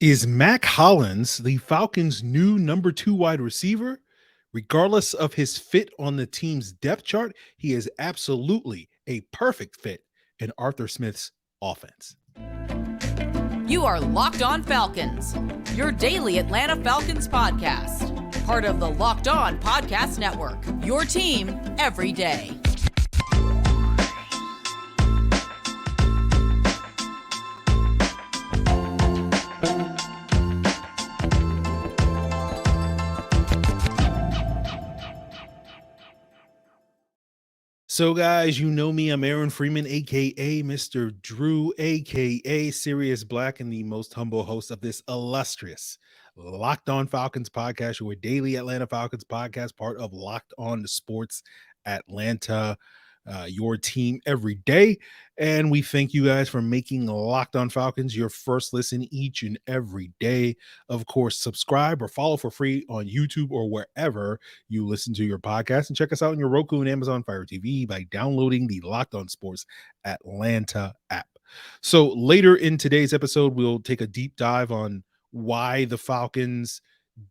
Is Mack Hollins the Falcons' new number two wide receiver? Regardless of his fit on the team's depth chart, he is absolutely a perfect fit in Arthur Smith's offense. You are Locked On Falcons, your daily Atlanta Falcons podcast. Part of the Locked On Podcast Network, your team every day. So, guys, you know me. I'm Aaron Freeman, a.k.a. Mr. Drew, a.k.a. Sirius Black, and the most humble host of this illustrious Locked On Falcons podcast, your daily Atlanta Falcons podcast, part of Locked On Sports Atlanta, your team every day. And we thank you guys for making Locked On Falcons your first listen each and every day. Of course, subscribe or follow for free on YouTube or wherever you listen to your podcast, and check us out on your Roku and Amazon Fire TV by downloading the Locked On Sports Atlanta app. So later in today's episode, we'll take a deep dive on why the Falcons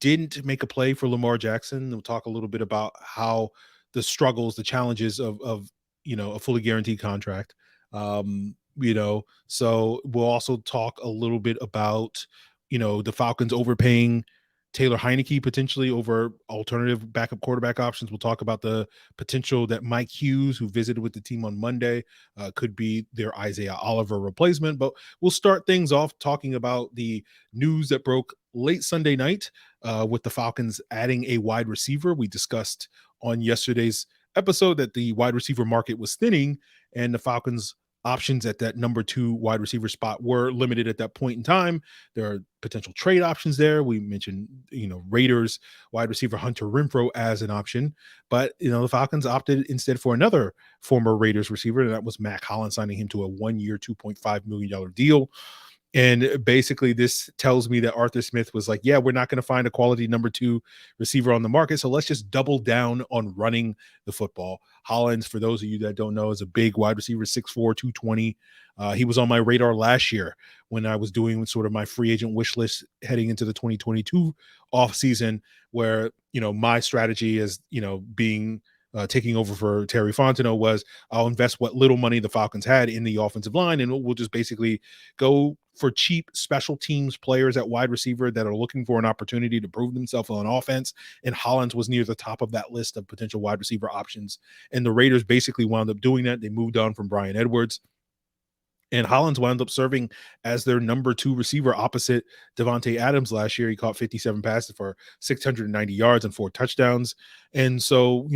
didn't make a play for Lamar Jackson. We'll talk a little bit about how the struggles, the challenges of a fully guaranteed contract. So we'll also talk a little bit about, the Falcons overpaying Taylor Heinicke potentially over alternative backup quarterback options. We'll talk about the potential that Mike Hughes, who visited with the team on Monday, could be their Isaiah Oliver replacement. But we'll start things off talking about the news that broke late Sunday night with the Falcons adding a wide receiver. We discussed on yesterday's episode that the wide receiver market was thinning, and the Falcons options at that number two wide receiver spot were limited at that point in time. There are potential trade options there. We mentioned, Raiders wide receiver Hunter Renfrow as an option, but the Falcons opted instead for another former Raiders receiver, and that was Mack Hollins, signing him to a 1-year, $2.5 million deal. And basically, this tells me that Arthur Smith was like, yeah, we're not going to find a quality number two receiver on the market, so let's just double down on running the football. Hollins, for those of you that don't know, is a big wide receiver, 6'4", 220. He was on my radar last year when I was doing sort of my free agent wish list heading into the 2022 offseason, where, my strategy is, being taking over for Terry Fontenot was I'll invest what little money the Falcons had in the offensive line, and we'll just basically go for cheap special teams players at wide receiver that are looking for an opportunity to prove themselves on offense. And Hollins was near the top of that list of potential wide receiver options. And the Raiders basically wound up doing that. They moved on from Bryan Edwards, and Hollins wound up serving as their number two receiver opposite Davante Adams last year. He caught 57 passes for 690 yards and 4 touchdowns. And so,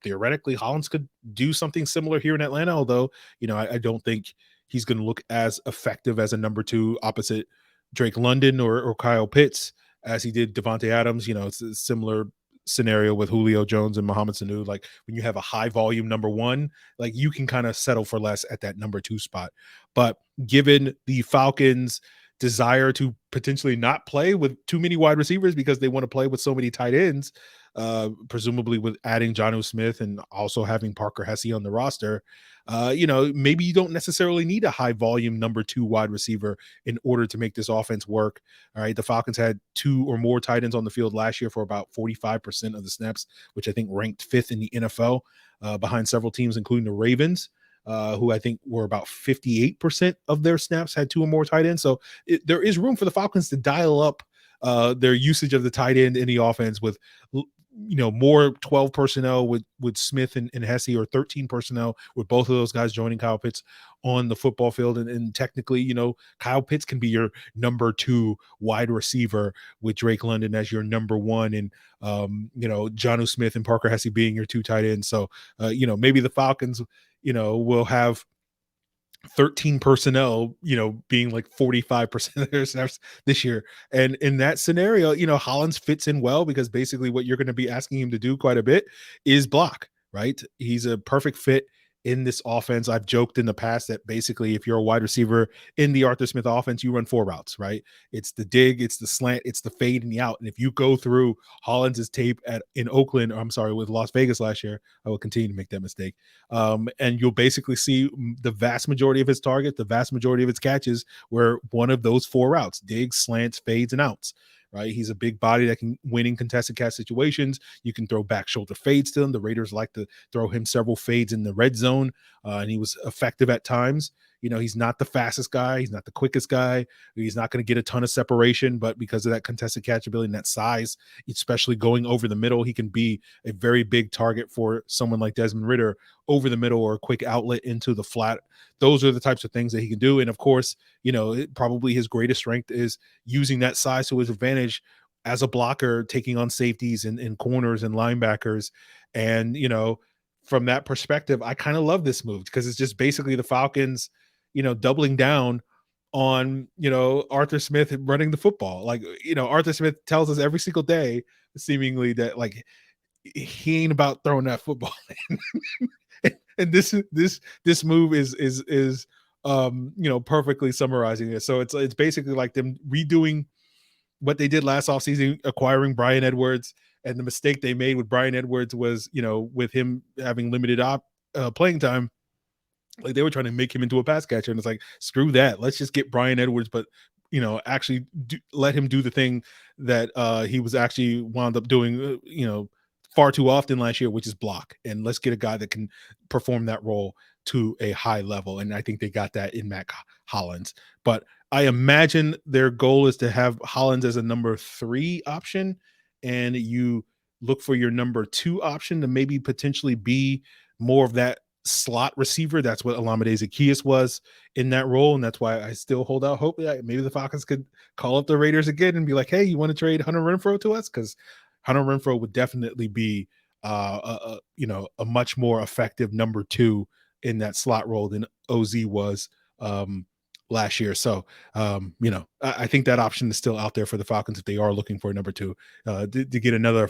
theoretically, Hollins could do something similar here in Atlanta, although, I don't think he's going to look as effective as a number two opposite Drake London or Kyle Pitts as he did Davante Adams. It's a similar scenario with Julio Jones and Mohamed Sanu. Like, when you have a high volume number one, like, you can kind of settle for less at that number two spot. But given the Falcons' desire to potentially not play with too many wide receivers because they want to play with so many tight ends, presumably with adding Jonnu Smith and also having Parker Hesse on the roster, maybe you don't necessarily need a high volume number two wide receiver in order to make this offense work. All right. The Falcons had 2 or more tight ends on the field last year for about 45% of the snaps, which I think ranked 5th in the NFL, behind several teams, including the Ravens, who I think were about 58% of their snaps had 2 or more tight ends. So there is room for the Falcons to dial up their usage of the tight end in the offense with, more 12 personnel with Smith and Hesse, or 13 personnel with both of those guys joining Kyle Pitts on the football field. And technically, Kyle Pitts can be your number 2 wide receiver with Drake London as your number 1, and, Jonnu Smith and Parker Hesse being your 2 tight ends. So, maybe the Falcons, will have 13 personnel, being like 45% of their snaps this year. And in that scenario, Hollins fits in well, because basically what you're going to be asking him to do quite a bit is block, right? He's a perfect fit in this offense. I've joked in the past that basically if you're a wide receiver in the Arthur Smith offense, you run 4 routes, right? It's the dig, it's the slant, it's the fade and the out. And if you go through Hollins' tape in Oakland, or I'm sorry, with Las Vegas last year, I will continue to make that mistake. And you'll basically see the vast majority of his targets, the vast majority of his catches were one of those 4 routes: digs, slants, fades, and outs. Right, he's a big body that can win in contested catch situations. You can throw back shoulder fades to him. The Raiders like to throw him several fades in the red zone, and he was effective at times. He's not the fastest guy. He's not the quickest guy. He's not going to get a ton of separation, but because of that contested catch ability and that size, especially going over the middle, he can be a very big target for someone like Desmond Ridder over the middle or a quick outlet into the flat. Those are the types of things that he can do. And of course, probably his greatest strength is using that size to his advantage as a blocker, taking on safeties and corners and linebackers. And, from that perspective, I kind of love this move because it's just basically the Falcons, doubling down on, Arthur Smith running the football. Like, Arthur Smith tells us every single day, seemingly, that like he ain't about throwing that football. And this move is perfectly summarizing it. So it's basically like them redoing what they did last offseason, acquiring Bryan Edwards. And the mistake they made with Bryan Edwards was, with him having limited playing time, like they were trying to make him into a pass catcher, and it's like, screw that. Let's just get Bryan Edwards, but actually let him do the thing that he was actually wound up doing, far too often last year, which is block. And let's get a guy that can perform that role to a high level. And I think they got that in Mack Hollins. But I imagine their goal is to have Hollins as a number 3 option, and you look for your number 2 option to maybe potentially be more of that slot receiver. That's what Olamide Zaccheaus was in that role, and that's why I still hold out hope that maybe the Falcons could call up the Raiders again and be like, hey, you want to trade Hunter Renfrow to us? Because Hunter Renfrow would definitely be a much more effective number 2 in that slot role than OZ was last year. So I think that option is still out there for the Falcons if they are looking for a number 2 to get another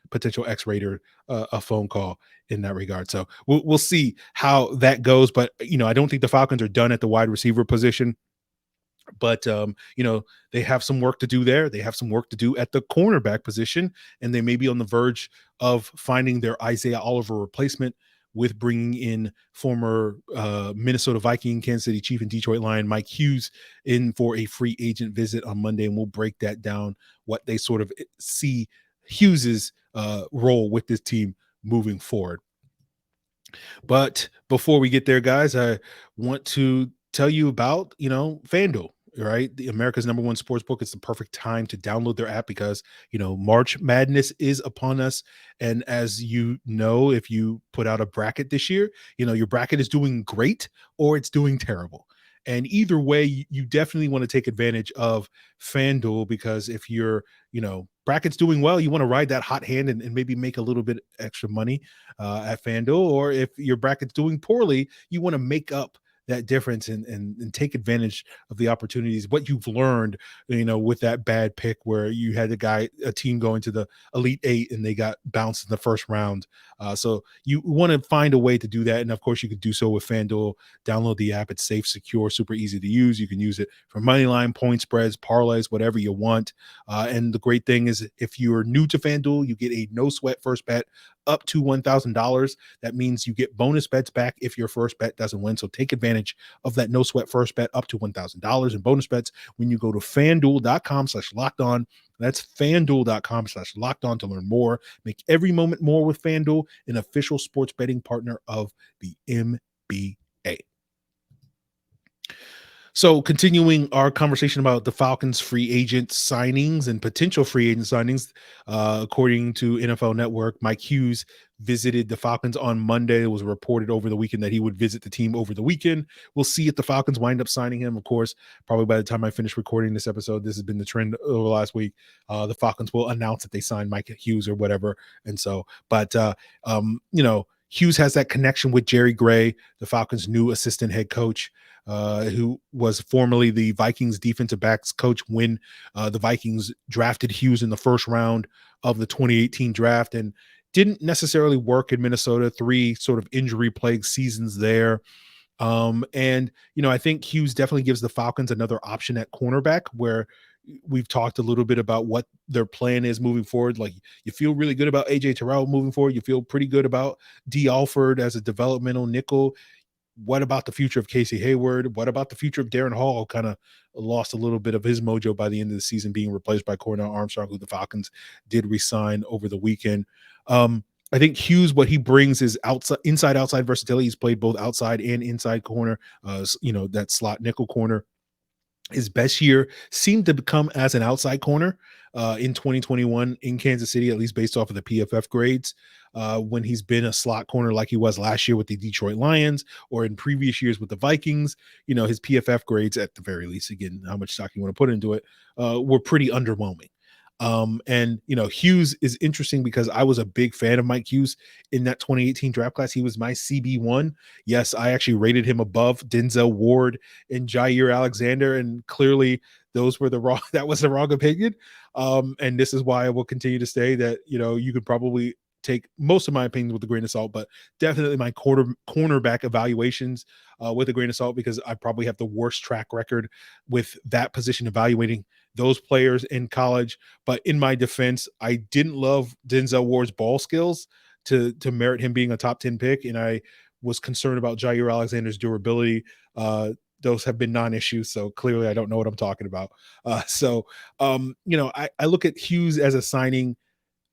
potential X-Raider a phone call in that regard. So we'll see how that goes. But I don't think the Falcons are done at the wide receiver position. But they have some work to do there. They have some work to do at the cornerback position, and they may be on the verge of finding their Isaiah Oliver replacement with bringing in former Minnesota Viking, Kansas City Chief, and Detroit Lion Mike Hughes in for a free agent visit on Monday, and we'll break that down, what they sort of see Hughes's role with this team moving forward. But before we get there, guys, I want to tell you about FanDuel. Right, the America's number 1 sports book. It's the perfect time to download their app because March Madness is upon us, and as if you put out a bracket this year, your bracket is doing great or it's doing terrible. And either way, you definitely want to take advantage of FanDuel, because if your bracket's doing well, you want to ride that hot hand and maybe make a little bit extra money at FanDuel. Or if your bracket's doing poorly, you want to make up that difference and take advantage of the opportunities, what you've learned, with that bad pick where you had a team going to the Elite 8 and they got bounced in the first round. So you want to find a way to do that. And of course you could do so with FanDuel. Download the app. It's safe, secure, super easy to use. You can use it for money line, point spreads, parlays, whatever you want. And the great thing is, if you're new to FanDuel, you get a no sweat first bet up to $1,000. That means you get bonus bets back if your first bet doesn't win. So take advantage of that no sweat first bet up to $1,000 in bonus bets when you go to FanDuel.com/lockedon. That's FanDuel.com/lockedon to learn more. Make every moment more with FanDuel, an official sports betting partner of the NBA. So continuing our conversation about the Falcons free agent signings and potential free agent signings, according to NFL Network, Mike Hughes visited the Falcons on Monday. It was reported over the weekend that he would visit the team over the weekend. We'll see if the Falcons wind up signing him. Of course, probably by the time I finish recording this episode, this has been the trend over the last week. The Falcons will announce that they signed Mike Hughes or whatever. And so, but Hughes has that connection with Jerry Gray, the Falcons' new assistant head coach, who was formerly the Vikings defensive backs coach when the Vikings drafted Hughes in the first round of the 2018 draft. And Didn't necessarily work in Minnesota, 3 sort of injury plagued seasons there. And I think Hughes definitely gives the Falcons another option at cornerback where we've talked a little bit about what their plan is moving forward. Like you feel really good about AJ Terrell moving forward. You feel pretty good about D Alford as a developmental nickel. What about the future of Casey Hayward? What about the future of Darren Hall? Kind of lost a little bit of his mojo by the end of the season, being replaced by Cornell Armstrong, who the Falcons did resign over the weekend. I think Hughes, what he brings is outside versatility. He's played both outside and inside corner, that slot nickel corner. His best year seemed to become as an outside corner in 2021 in Kansas City, at least based off of the PFF grades. When he's been a slot corner like he was last year with the Detroit Lions or in previous years with the Vikings, his PFF grades, at the very least, again, how much stock you want to put into it, were pretty underwhelming. And Hughes is interesting because I was a big fan of Mike Hughes in that 2018 draft class. He was my CB1. Yes, I actually rated him above Denzel Ward and Jair Alexander, and clearly those were that was the wrong opinion. And this is why I will continue to say that you could probably take most of my opinions with a grain of salt, but definitely my cornerback evaluations with a grain of salt, because I probably have the worst track record with that position evaluating those players in college. But in my defense, I didn't love Denzel Ward's ball skills to merit him being a top 10 pick. And I was concerned about Jair Alexander's durability. Those have been non-issues. So clearly I don't know what I'm talking about. I look at Hughes as a signing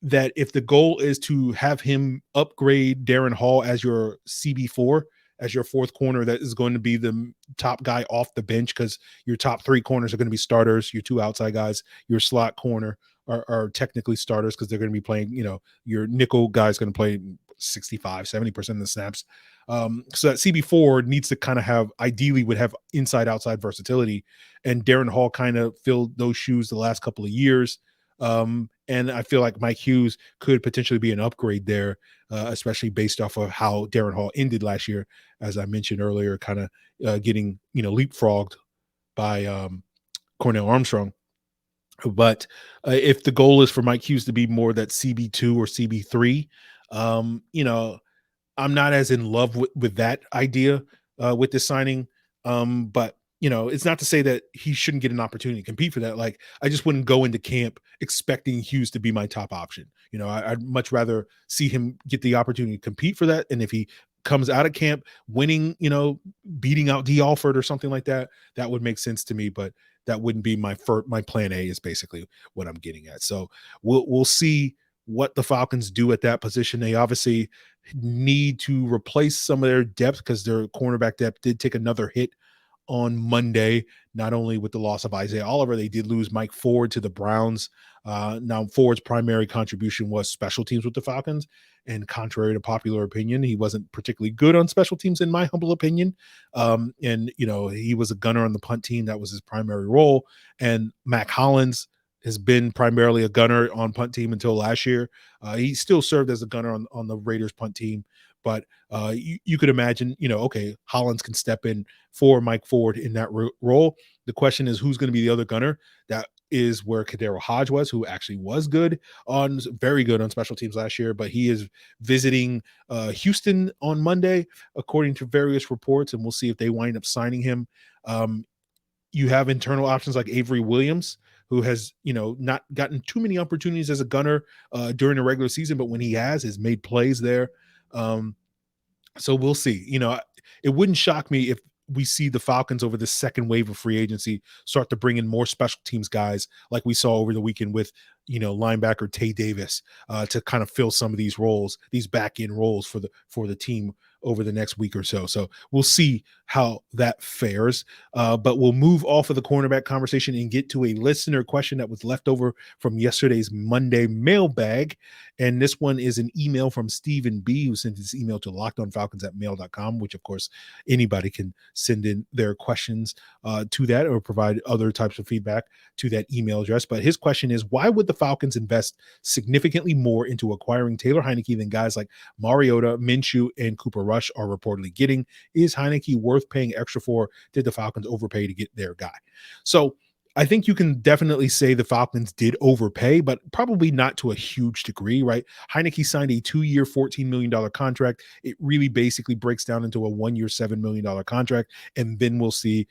that if the goal is to have him upgrade Darren Hall as your CB4, as your fourth corner, that is going to be the top guy off the bench, because your top 3 corners are going to be starters. Your 2 outside guys, your slot corner are technically starters because they're going to be playing, your nickel guy is going to play 65-70% of the snaps. So that CB4 needs to kind of ideally would have inside outside versatility, and Darren Hall kind of filled those shoes the last couple of years. And I feel like Mike Hughes could potentially be an upgrade there, especially based off of how Darren Hall ended last year, as I mentioned earlier, kind of getting leapfrogged by Cornell Armstrong. But if the goal is for Mike Hughes to be more that CB2 or CB3, I'm not as in love with that idea with this signing. But it's not to say that he shouldn't get an opportunity to compete for that. Like, I just wouldn't go into camp expecting Hughes to be my top option. I'd much rather see him get the opportunity to compete for that. And if he comes out of camp winning, beating out D Alford or something like that, that would make sense to me. But that wouldn't be my plan A, is basically what I'm getting at. So we'll see what the Falcons do at that position. They obviously need to replace some of their depth because their cornerback depth did take another hit on Monday, not only with the loss of Isaiah Oliver, they did lose Mike Ford to the Browns. Now, Ford's primary contribution was special teams with the Falcons, and contrary to popular opinion, he wasn't particularly good on special teams, in my humble opinion. He was a gunner on the punt team. That was his primary role. And Mack Hollins has been primarily a gunner on punt team until last year. He still served as a gunner on the Raiders punt team. But you could imagine, okay, Hollins can step in for Mike Ford in that role. The question is, who's going to be the other gunner? That is where Kadero Hodge was, who actually was very good on special teams last year, but he is visiting Houston on Monday, according to various reports, and we'll see if they wind up signing him. You have internal options like Avery Williams, who has, not gotten too many opportunities as a gunner during the regular season, but when he has made plays there. So we'll see. It wouldn't shock me if we see the Falcons over the second wave of free agency start to bring in more special teams guys like we saw over the weekend with, linebacker Tay Davis to kind of fill some of these roles, these back end roles for the team over the next week or so. So we'll see how that fares. But we'll move off of the cornerback conversation and get to a listener question that was left over from yesterday's Monday mailbag. And this one is an email from Stephen B, who sent this email to lockedonfalcons@mail.com, which of course anybody can send in their questions to that or provide other types of feedback to that email address. But his question is, why would the Falcons invest significantly more into acquiring Taylor Heinicke than guys like Mariota, Minshew, and Cooper Rush are reportedly getting? Is Heinicke worth paying extra for? Did the Falcons overpay to get their guy? So I think you can definitely say the Falcons did overpay, but probably not to a huge degree, right? Heinicke signed a 2-year, $14 million contract. It really basically breaks down into a 1-year, $7 million contract. And then we'll see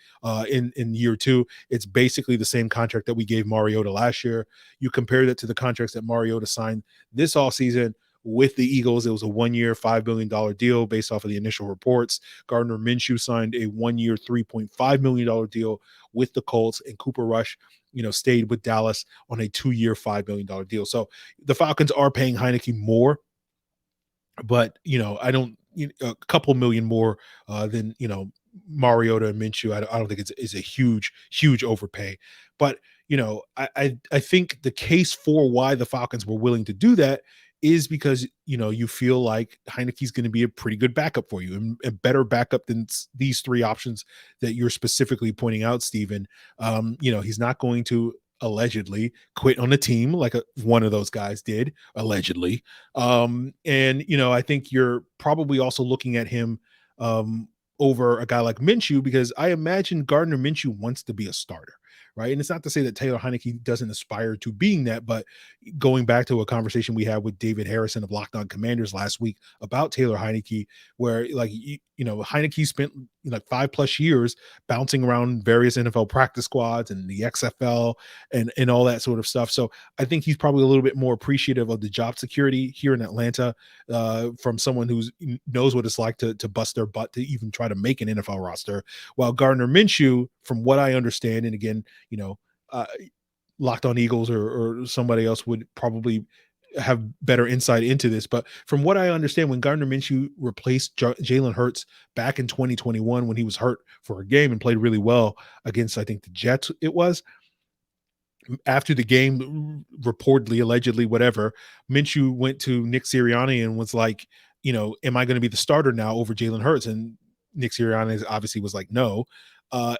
in year two, it's basically the same contract that we gave Mariota last year. You compare that to the contracts that Mariota signed this offseason with the Eagles. It was a 1-year, $5 million deal based off of the initial reports. Gardner Minshew signed a 1-year, $3.5 million deal with the Colts, and Cooper Rush, stayed with Dallas on a 2-year, $5 million deal. So the Falcons are paying Heinicke more, but I don't, a couple million more than Mariota and Minshew. I don't think it's a huge overpay, but I think the case for why the Falcons were willing to do that is because you feel like Heinicke's going to be a pretty good backup for you, and a better backup than these three options that you're specifically pointing out, Steven. He's not going to allegedly quit on a team like one of those guys did, allegedly. And I think you're probably also looking at him over a guy like Minshew, because I imagine Gardner Minshew wants to be a starter, right? And it's not to say that Taylor Heinicke doesn't aspire to being that, but going back to a conversation we had with David Harrison of Locked On Commanders last week about Taylor Heinicke, where Heinicke spent 5+ years bouncing around various NFL practice squads and the XFL and all that sort of stuff. So I think he's probably a little bit more appreciative of the job security here in Atlanta from someone who knows what it's like to bust their butt to even try to make an NFL roster. While Gardner Minshew, from what I understand, and again, Locked On Eagles or somebody else would probably have better insight into this, but from what I understand, when Gardner Minshew replaced Jalen Hurts back in 2021, when he was hurt for a game and played really well against, I think, the Jets, it was, after the game, reportedly, allegedly, whatever, Minshew went to Nick Sirianni and was like, am I going to be the starter now over Jalen Hurts? And Nick Sirianni obviously was like, no. I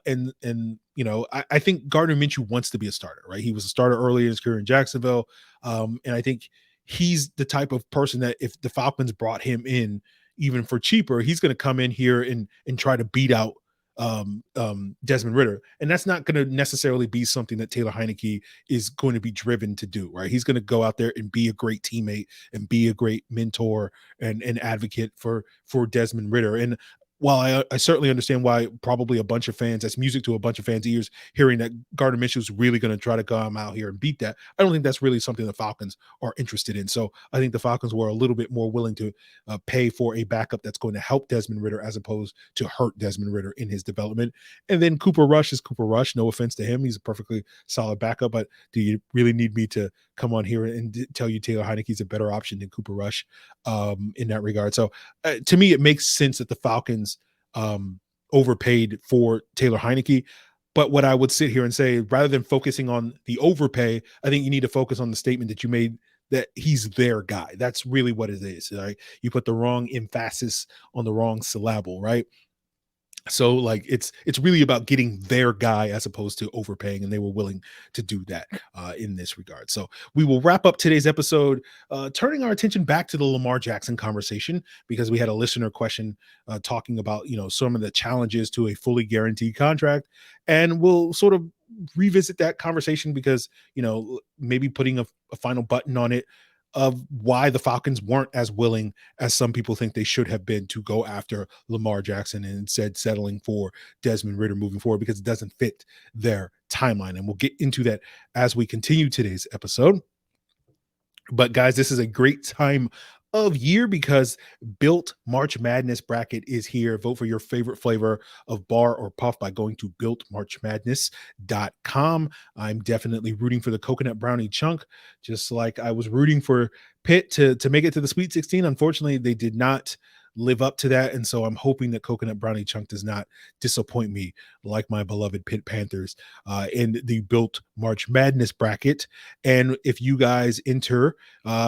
think Gardner Minshew wants to be a starter, right? He was a starter early in his career in Jacksonville. And I think he's the type of person that if the Falcons brought him in, even for cheaper, he's going to come in here and try to beat out Desmond Ridder. And that's not going to necessarily be something that Taylor Heinicke is going to be driven to do, right? He's going to go out there and be a great teammate and be a great mentor and advocate for Desmond Ridder. And while I certainly understand why probably a bunch of fans, that's music to a bunch of fans' ears, hearing that Gardner Minshew is really going to try to come out here and beat that, I don't think that's really something the Falcons are interested in. So I think the Falcons were a little bit more willing to pay for a backup that's going to help Desmond Ridder as opposed to hurt Desmond Ridder in his development. And then Cooper Rush is Cooper Rush. No offense to him. He's a perfectly solid backup, but do you really need me to come on here and tell you Taylor Heinicke is a better option than Cooper Rush in that regard? So to me, it makes sense that the Falcons overpaid for Taylor Heinicke. But what I would sit here and say, rather than focusing on the overpay, I think you need to focus on the statement that you made that he's their guy. That's really what it is, right? You put the wrong emphasis on the wrong syllable, right? So like it's really about getting their guy as opposed to overpaying, and they were willing to do that in this regard. So we will wrap up today's episode, turning our attention back to the Lamar Jackson conversation, because we had a listener question talking about some of the challenges to a fully guaranteed contract, and we'll sort of revisit that conversation because maybe putting a final button on it of why the Falcons weren't as willing as some people think they should have been to go after Lamar Jackson and instead settling for Desmond Ridder moving forward because it doesn't fit their timeline. And we'll get into that as we continue today's episode. But guys, this is a great time of year because Built March Madness bracket is here. Vote for your favorite flavor of bar or puff by going to builtmarchmadness.com. I'm definitely rooting for the coconut brownie chunk, just like I was rooting for Pitt to make it to the Sweet 16. Unfortunately, they did not live up to that, and so I'm hoping that coconut brownie chunk does not disappoint me like my beloved Pitt Panthers in the Built March Madness bracket. And if you guys enter,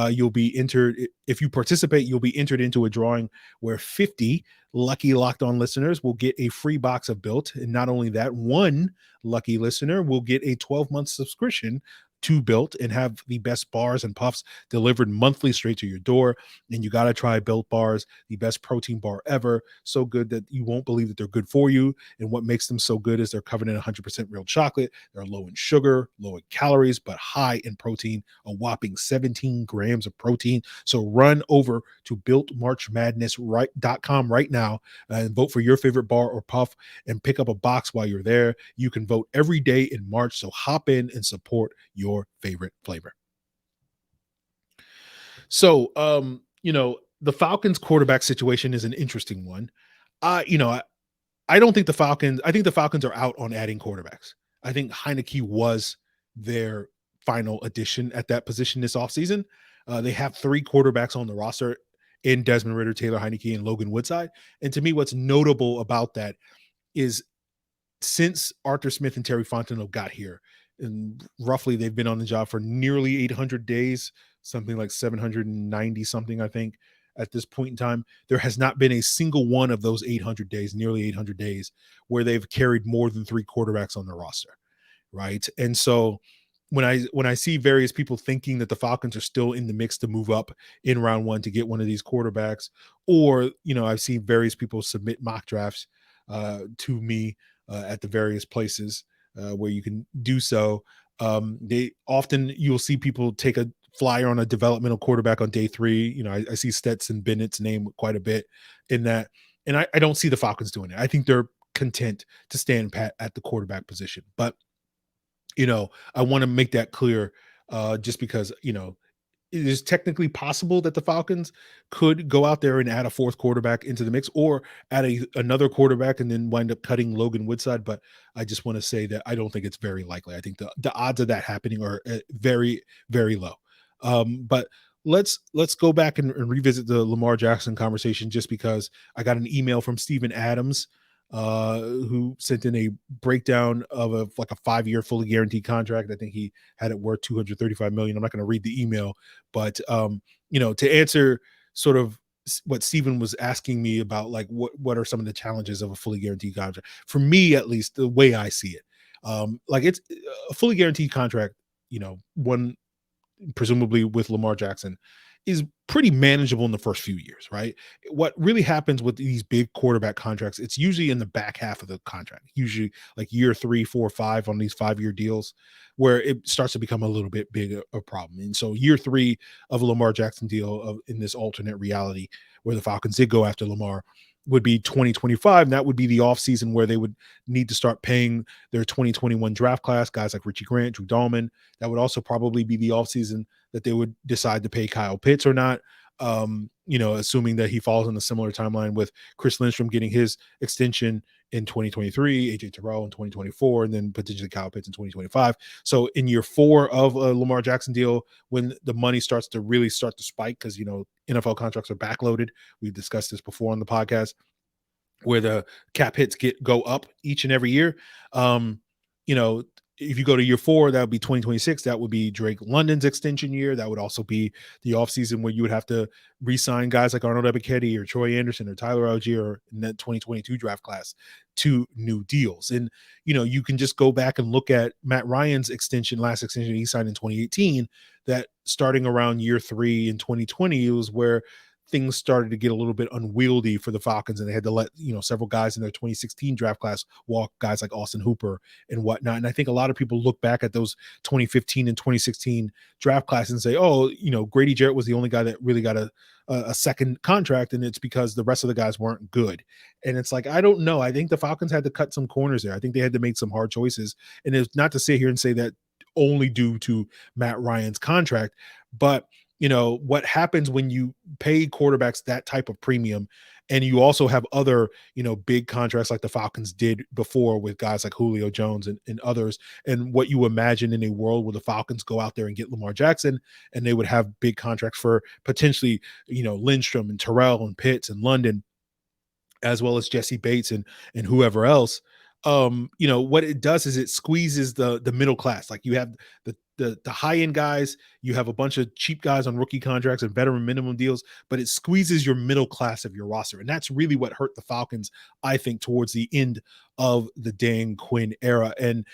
you'll be entered. If you participate, you'll be entered into a drawing where 50 lucky Locked On listeners will get a free box of Built. And not only that, one lucky listener will get a 12-month subscription to Built and have the best bars and puffs delivered monthly straight to your door. And you got to try Built Bars, the best protein bar ever. So good that you won't believe that they're good for you. And what makes them so good is they're covered in 100% real chocolate. They're low in sugar, low in calories, but high in protein, a whopping 17 grams of protein. So run over to builtmarchmadness.com right now and vote for your favorite bar or puff and pick up a box while you're there. You can vote every day in March. So hop in and support your favorite flavor. So, the Falcons quarterback situation is an interesting one. I don't think I think the Falcons are out on adding quarterbacks. I think Heinicke was their final addition at that position this offseason. They have 3 quarterbacks on the roster in Desmond Ridder, Taylor Heinicke, and Logan Woodside. And to me, what's notable about that is since Arthur Smith and Terry Fontenot got here, and roughly they've been on the job for nearly 800 days, something like 790 something, I think, at this point in time, there has not been a single one of those 800 days, nearly 800 days, where they've carried more than 3 quarterbacks on their roster, right? And so when I see various people thinking that the Falcons are still in the mix to move up in round 1 to get one of these quarterbacks, or I've seen various people submit mock drafts to me at the various places where you can do so. You'll see people take a flyer on a developmental quarterback on day 3. I see Stetson Bennett's name quite a bit in that, and I don't see the Falcons doing it. I think they're content to stand pat at the quarterback position, but I want to make that clear, just because it is technically possible that the Falcons could go out there and add a 4th quarterback into the mix, or add another quarterback and then wind up cutting Logan Woodside. But I just want to say that I don't think it's very likely. I think the odds of that happening are very, very low. But let's go back and revisit the Lamar Jackson conversation, just because I got an email from Steven Adams, who sent in a breakdown of a 5-year fully guaranteed contract. I think he had it worth $235 million. I'm not going to read the email, but to answer sort of what Steven was asking me about, like what are some of the challenges of a fully guaranteed contract for me, at least the way I see it. It's a fully guaranteed contract, one presumably with Lamar Jackson, is pretty manageable in the first few years, right? What really happens with these big quarterback contracts, it's usually in the back half of the contract, usually like year 3, 4, 5 on these 5-year deals, where it starts to become a little bit big a problem. And so year 3 of a Lamar Jackson deal in this alternate reality where the Falcons did go after Lamar would be 2025. And that would be the offseason where they would need to start paying their 2021 draft class, guys like Richie Grant, Drew Dahlman. That would also probably be the offseason that they would decide to pay Kyle Pitts or not. Assuming that he falls on a similar timeline with Chris Lindstrom getting his extension in 2023, AJ Terrell in 2024, and then potentially Kyle Pitts in 2025. So in year 4 of a Lamar Jackson deal, when the money starts to spike, because, NFL contracts are backloaded. We've discussed this before on the podcast, where the cap hits go up each and every year. If you go to year 4, that would be 2026. That would be Drake London's extension year. That would also be the offseason where you would have to re-sign guys like Arnold Ebiketie or Troy Anderson or Tyler Algier in that 2022 draft class to new deals. And, you can just go back and look at Matt Ryan's last extension he signed in 2018, that starting around year 3 in 2020, it was where things started to get a little bit unwieldy for the Falcons, and they had to let several guys in their 2016 draft class walk, guys like Austin Hooper and whatnot. And I think a lot of people look back at those 2015 and 2016 draft classes and say, oh, Grady Jarrett was the only guy that really got a second contract, and it's because the rest of the guys weren't good. And it's like, I don't know. I think the Falcons had to cut some corners there. I think they had to make some hard choices, and it's not to sit here and say that only due to Matt Ryan's contract, but what happens when you pay quarterbacks that type of premium, and you also have other, big contracts like the Falcons did before with guys like Julio Jones and others, and what you imagine in a world where the Falcons go out there and get Lamar Jackson, and they would have big contracts for potentially, Lindstrom and Terrell and Pitts and London, as well as Jesse Bates and whoever else. What it does is it squeezes the middle class. Like, you have the high end guys, you have a bunch of cheap guys on rookie contracts and veteran minimum deals, but it squeezes your middle class of your roster. And that's really what hurt the Falcons, I think, towards the end of the Dan Quinn era. And,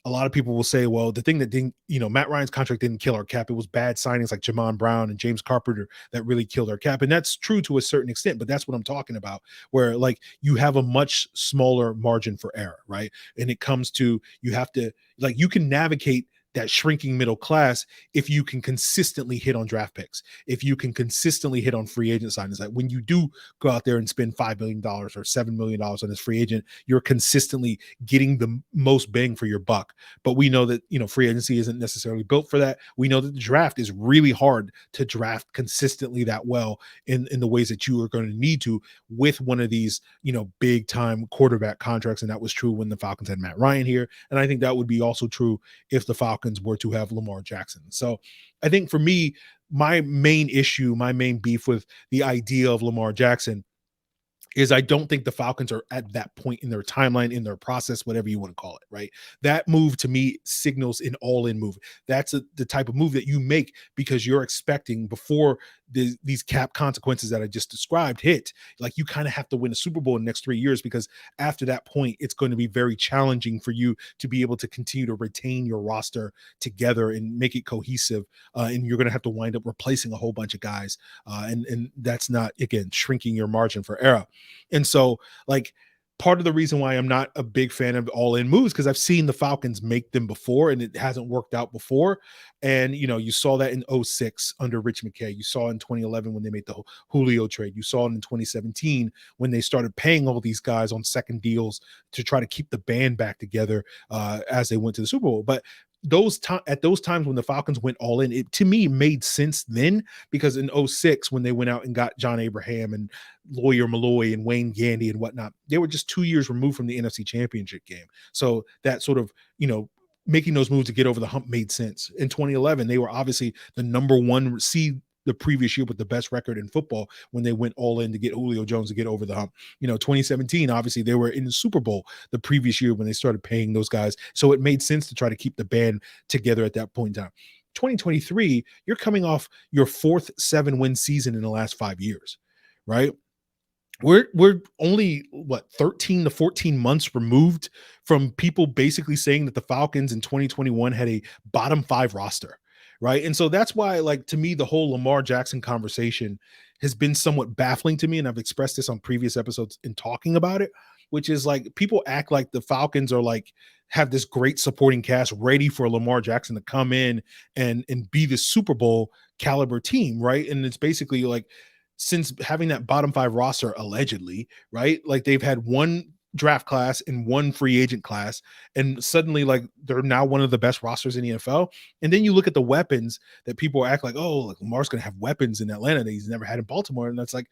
a lot of people will say, well, the thing that didn't, Matt Ryan's contract didn't kill our cap. It was bad signings like Jamon Brown and James Carpenter that really killed our cap. And that's true to a certain extent, but that's what I'm talking about, where like you have a much smaller margin for error, right? And it comes to, you have to, like, you can navigate that shrinking middle class if you can consistently hit on draft picks, if you can consistently hit on free agent signings. Like when you do go out there and spend $5 million or $7 million on this free agent, you're consistently getting the most bang for your buck. But we know that, free agency isn't necessarily built for that. We know that the draft is really hard to draft consistently that well in the ways that you are going to need to with one of these, big time quarterback contracts. And that was true when the Falcons had Matt Ryan here. And I think that would be also true if the Falcons were to have Lamar Jackson. So I think for me, my main beef with the idea of Lamar Jackson is I don't think the Falcons are at that point in their timeline, in their process, whatever you want to call it, right? That move to me signals an all-in move. That's the type of move that you make because you're expecting before these cap consequences that I just described hit, like you kind of have to win a Super Bowl in the next 3 years, because after that point, it's going to be very challenging for you to be able to continue to retain your roster together and make it cohesive. And you're going to have to wind up replacing a whole bunch of guys. And that's not, again, shrinking your margin for error. And so, like, part of the reason why I'm not a big fan of all-in moves, because I've seen the Falcons make them before and it hasn't worked out before. And, you saw that in 2006 under Rich McKay. You saw in 2011 when they made the Julio trade. You saw it in 2017 when they started paying all these guys on second deals to try to keep the band back together as they went to the Super Bowl. But at those times when the Falcons went all in, it to me made sense then, because in 2006 when they went out and got John Abraham and Lawyer Malloy and Wayne Gandy and whatnot, they were just 2 years removed from the NFC Championship game. So that sort of, making those moves to get over the hump made sense. In 2011, they were obviously the number one seed the previous year with the best record in football when they went all in to get Julio Jones to get over the hump. 2017, obviously they were in the Super Bowl the previous year when they started paying those guys. So it made sense to try to keep the band together at that point in time. 2023, you're coming off your fourth 7-win season in the last 5 years, right? We're only 13 to 14 months removed from people basically saying that the Falcons in 2021 had a bottom 5 roster, right? And so that's why, like, to me, the whole Lamar Jackson conversation has been somewhat baffling to me, and I've expressed this on previous episodes in talking about it, which is like people act like the Falcons are like have this great supporting cast ready for Lamar Jackson to come in and be the Super Bowl caliber team, right? And it's basically like, since having that bottom 5 roster, allegedly, right? Like they've had one draft class and one free agent class, and suddenly like they're now one of the best rosters in the NFL. And then you look at the weapons that people act like, oh, like Lamar's going to have weapons in Atlanta that he's never had in Baltimore. And that's like,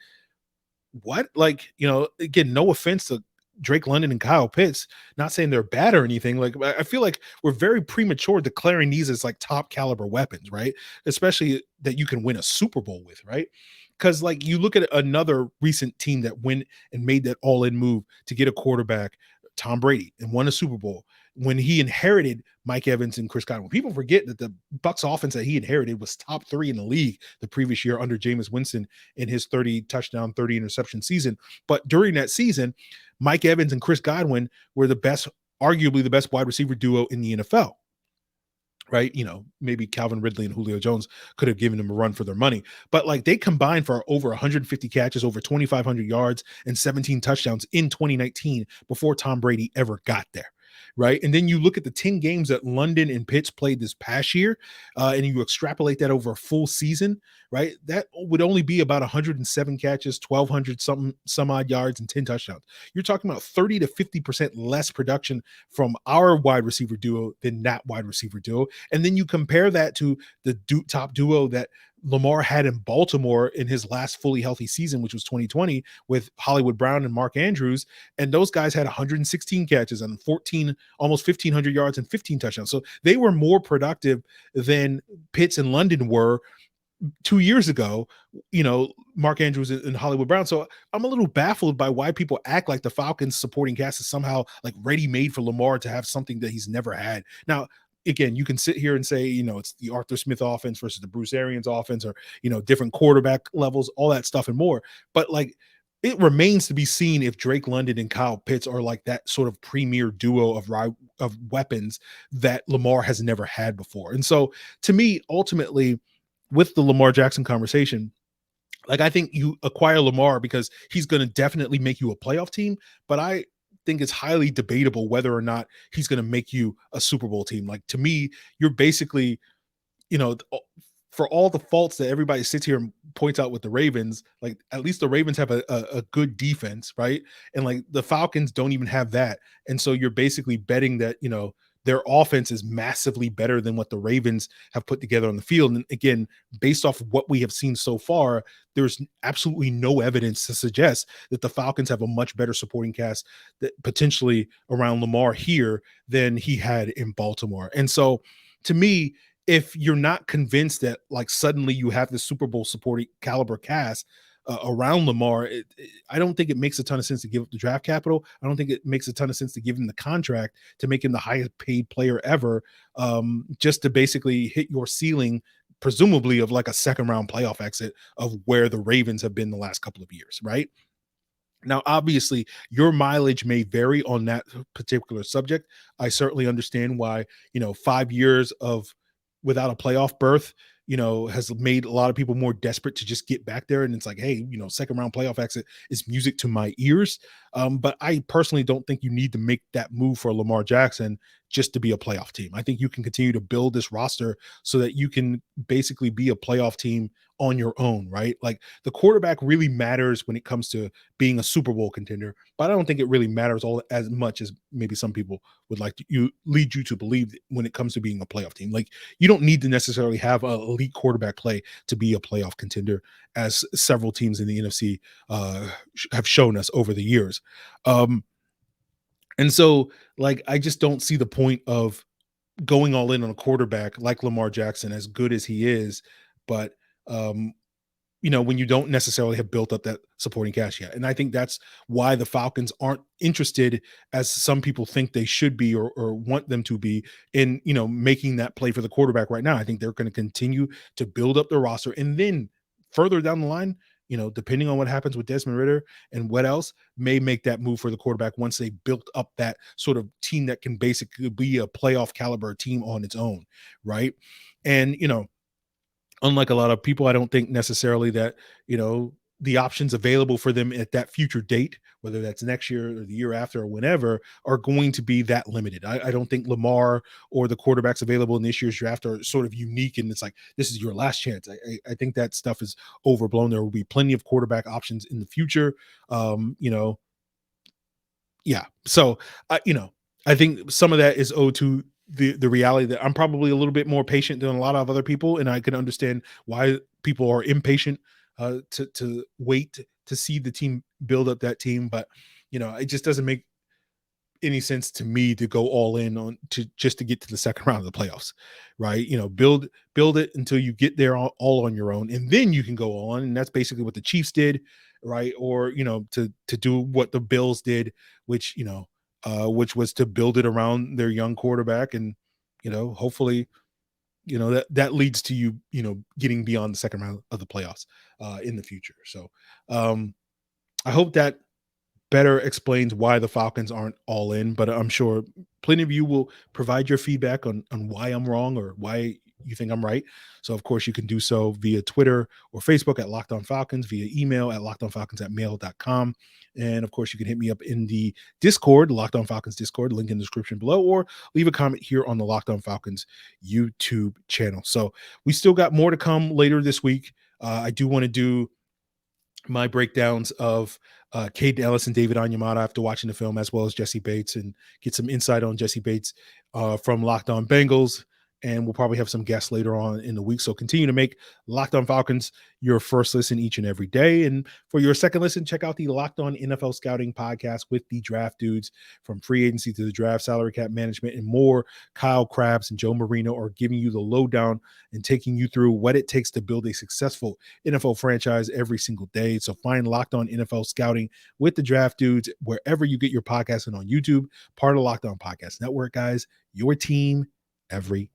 what? Like, again, no offense to Drake London and Kyle Pitts, not saying they're bad or anything. Like, I feel like we're very premature declaring these as like top caliber weapons, right? Especially that you can win a Super Bowl with, right? Because like you look at another recent team that went and made that all-in move to get a quarterback, Tom Brady, and won a Super Bowl when he inherited Mike Evans and Chris Godwin. People forget that the Bucs offense that he inherited was top 3 in the league the previous year under Jameis Winston in his 30 touchdown, 30 interception season. But during that season, Mike Evans and Chris Godwin were arguably the best wide receiver duo in the NFL. Right. Maybe Calvin Ridley and Julio Jones could have given them a run for their money, but like they combined for over 150 catches, over 2,500 yards and 17 touchdowns in 2019 before Tom Brady ever got there. Right. And then you look at the 10 games that London and Pitts played this past year, and you extrapolate that over a full season, right? That would only be about 107 catches, 1,200 some odd yards and 10 touchdowns. You're talking about 30 to 50% less production from our wide receiver duo than that wide receiver duo. And then you compare that to the top duo that Lamar had in Baltimore in his last fully healthy season, which was 2020 with Hollywood Brown and Mark Andrews. And those guys had 116 catches and almost 1,500 yards and 15 touchdowns. So they were more productive than Pitts and London were 2 years ago, Mark Andrews and Hollywood Brown. So I'm a little baffled by why people act like the Falcons supporting cast is somehow like ready-made for Lamar to have something that he's never had. Now, again, you can sit here and say, it's the Arthur Smith offense versus the Bruce Arians offense, or, different quarterback levels, all that stuff and more. But like, it remains to be seen if Drake London and Kyle Pitts are like that sort of premier duo of weapons that Lamar has never had before. And so to me, ultimately, with the Lamar Jackson conversation, like I think you acquire Lamar because he's going to definitely make you a playoff team, but I think it's highly debatable whether or not he's going to make you a Super Bowl team. Like to me, you're basically, you know, for all the faults that everybody sits here and points out with the Ravens, like at least the Ravens have a good defense, right? And like the Falcons don't even have that. And so you're basically betting that, you know, their offense is massively better than what the Ravens have put together on the field. And again, based off of what we have seen so far, there's absolutely no evidence to suggest that the Falcons have a much better supporting cast that potentially around Lamar here than he had in Baltimore. And so to me, if you're not convinced that like suddenly you have the Super Bowl supporting caliber cast around Lamar, I don't think it makes a ton of sense to give up the draft capital. I don't think it makes a ton of sense to give him the contract to make him the highest paid player ever, just to basically hit your ceiling, presumably of like a second round playoff exit of where the Ravens have been the last couple of years, right? Now, obviously, your mileage may vary on that particular subject. I certainly understand why, 5 years of without a playoff berth, has made a lot of people more desperate to just get back there. And it's like, hey, second round playoff exit is music to my ears. But I personally don't think you need to make that move for Lamar Jackson just to be a playoff team. I think you can continue to build this roster so that you can basically be a playoff team on your own, right? Like the quarterback really matters when it comes to being a Super Bowl contender, but I don't think it really matters all as much as maybe some people would like to lead you to believe when it comes to being a playoff team. Like you don't need to necessarily have an elite quarterback play to be a playoff contender, as several teams in the NFC have shown us over the years. And so like, I just don't see the point of going all in on a quarterback like Lamar Jackson, as good as he is, but um, when you don't necessarily have built up that supporting cast yet. And I think that's why the Falcons aren't interested, as some people think they should be or want them to be, in, making that play for the quarterback right now. I think they're going to continue to build up the roster. And then further down the line, depending on what happens with Desmond Ridder and what else, may make that move for the quarterback once they built up that sort of team that can basically be a playoff caliber team on its own. Right. And, unlike a lot of people, I don't think necessarily that, the options available for them at that future date, whether that's next year or the year after or whenever, are going to be that limited. I don't think Lamar or the quarterbacks available in this year's draft are sort of unique, and it's like, this is your last chance. I think that stuff is overblown. There will be plenty of quarterback options in the future. Yeah. So, I think some of that is owed to the reality that I'm probably a little bit more patient than a lot of other people, and I can understand why people are impatient to wait to see the team build up that team. But it just doesn't make any sense to me to go all in on just to get to the second round of the playoffs, right? Build it until you get there all on your own, and then you can go on. And that's basically what the Chiefs did, right? Or to do what the Bills did, which which was to build it around their young quarterback, and hopefully that leads to you getting beyond the second round of the playoffs in the future. So I hope that better explains why the Falcons aren't all in, but I'm sure plenty of you will provide your feedback on why I'm wrong or why you think I'm right. So of course you can do so via Twitter or Facebook at Locked On Falcons, via email at lockedonfalcons@mail.com. And of course you can hit me up in the Discord, Locked On Falcons Discord, link in the description below, or leave a comment here on the Locked On Falcons YouTube channel. So we still got more to come later this week. I do want to do my breakdowns of Caden Ellis and David Onyemata after watching the film, as well as Jesse Bates, and get some insight on Jesse Bates from Locked On Bengals. And we'll probably have some guests later on in the week. So continue to make Locked On Falcons your first listen each and every day. And for your second listen, check out the Locked On NFL Scouting podcast with the draft dudes. From free agency to the draft, salary cap management, and more. Kyle Krabs and Joe Marino are giving you the lowdown and taking you through what it takes to build a successful NFL franchise every single day. So find Locked On NFL Scouting with the draft dudes wherever you get your podcast, and on YouTube, part of Locked On Podcast Network, guys. Your team every